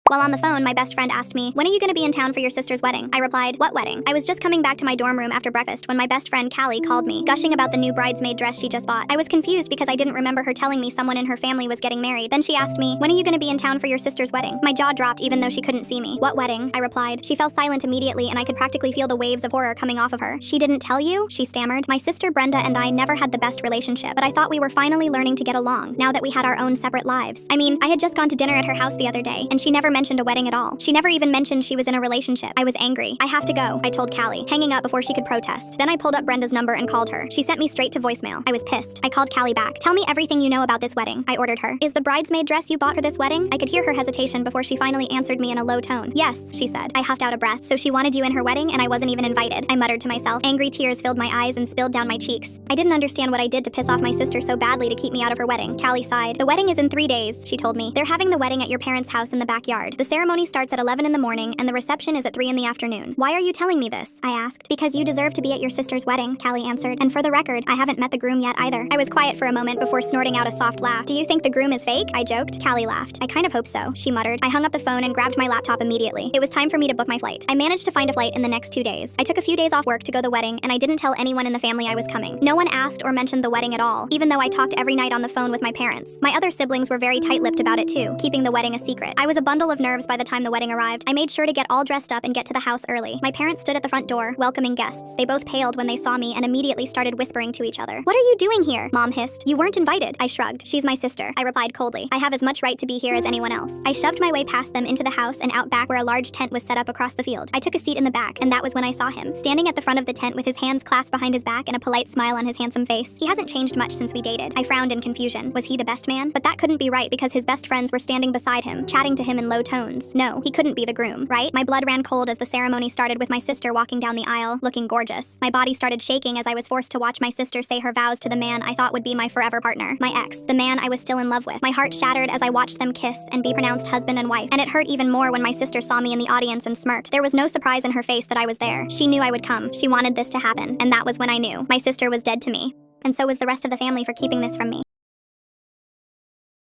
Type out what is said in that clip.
While on the phone, my best friend asked me, "When are you going to be in town for your sister's wedding?" I replied, "What wedding?" I was just coming back to my dorm room after breakfast when my best friend Callie called me, gushing about the new bridesmaid dress she just bought. I was confused because I didn't remember her telling me someone in her family was getting married. Then she asked me, "When are you going to be in town for your sister's wedding?" My jaw dropped even though she couldn't see me. "What wedding?" I replied. She fell silent immediately and I could practically feel the waves of horror coming off of her. "She didn't tell you?" she stammered. My sister Brenda and I never had the best relationship, but I thought we were finally learning to get along, now that we had our own separate lives. I mean, I had just gone to dinner at her house the other day, and she never mentioned a wedding at all. She never even mentioned she was in a relationship. I was angry. "I have to go," I told Callie, hanging up before she could protest. Then I pulled up Brenda's number and called her. She sent me straight to voicemail. I was pissed. I called Callie back. "Tell me everything you know about this wedding," I ordered her. "Is the bridesmaid dress you bought for this wedding?" I could hear her hesitation before she finally answered me in a low tone. "Yes," she said. I huffed out a breath. "So she wanted you in her wedding and I wasn't even invited," I muttered to myself. Angry tears filled my eyes and spilled down my cheeks. I didn't understand what I did to piss off my sister so badly to keep me out of her wedding. Callie sighed. "The wedding is in 3 days," she told me. "They're having the wedding at your parents' house in the backyard. The ceremony starts at 11 in the morning and the reception is at 3 in the afternoon." "Why are you telling me this?" I asked. "Because you deserve to be at your sister's wedding," Callie answered. "And for the record, I haven't met the groom yet either." I was quiet for a moment before snorting out a soft laugh. "Do you think the groom is fake?" I joked. Callie laughed. "I kind of hope so," she muttered. I hung up the phone and grabbed my laptop immediately. It was time for me to book my flight. I managed to find a flight in the next 2 days. I took a few days off work to go to the wedding, and I didn't tell anyone in the family I was coming. No one asked or mentioned the wedding at all, even though I talked every night on the phone with my parents. My other siblings were very tight-lipped about it too, keeping the wedding a secret. I was a bundle of nerves by the time the wedding arrived. I made sure to get all dressed up and get to the house early. My parents stood at the front door, welcoming guests. They both paled when they saw me and immediately started whispering to each other. "What are you doing here?" Mom hissed. "You weren't invited." I shrugged. "She's my sister," I replied coldly. "I have as much right to be here as anyone else." I shoved my way past them into the house and out back where a large tent was set up across the field. I took a seat in the back, and that was when I saw him, standing at the front of the tent with his hands clasped behind his back and a polite smile on his handsome face. He hasn't changed much since we dated. I frowned in confusion. Was he the best man? But that couldn't be right because his best friends were standing beside him, chatting to him in low tones. No, he couldn't be the groom, right? My blood ran cold as the ceremony started with my sister walking down the aisle, looking gorgeous. My body started shaking as I was forced to watch my sister say her vows to the man I thought would be my forever partner, my ex, the man I was still in love with. My heart shattered as I watched them kiss and be pronounced husband and wife, and it hurt even more when my sister saw me in the audience and smirked. There was no surprise in her face that I was there. She knew I would come. She wanted this to happen, and that was when I knew. My sister was dead to me, and so was the rest of the family for keeping this from me.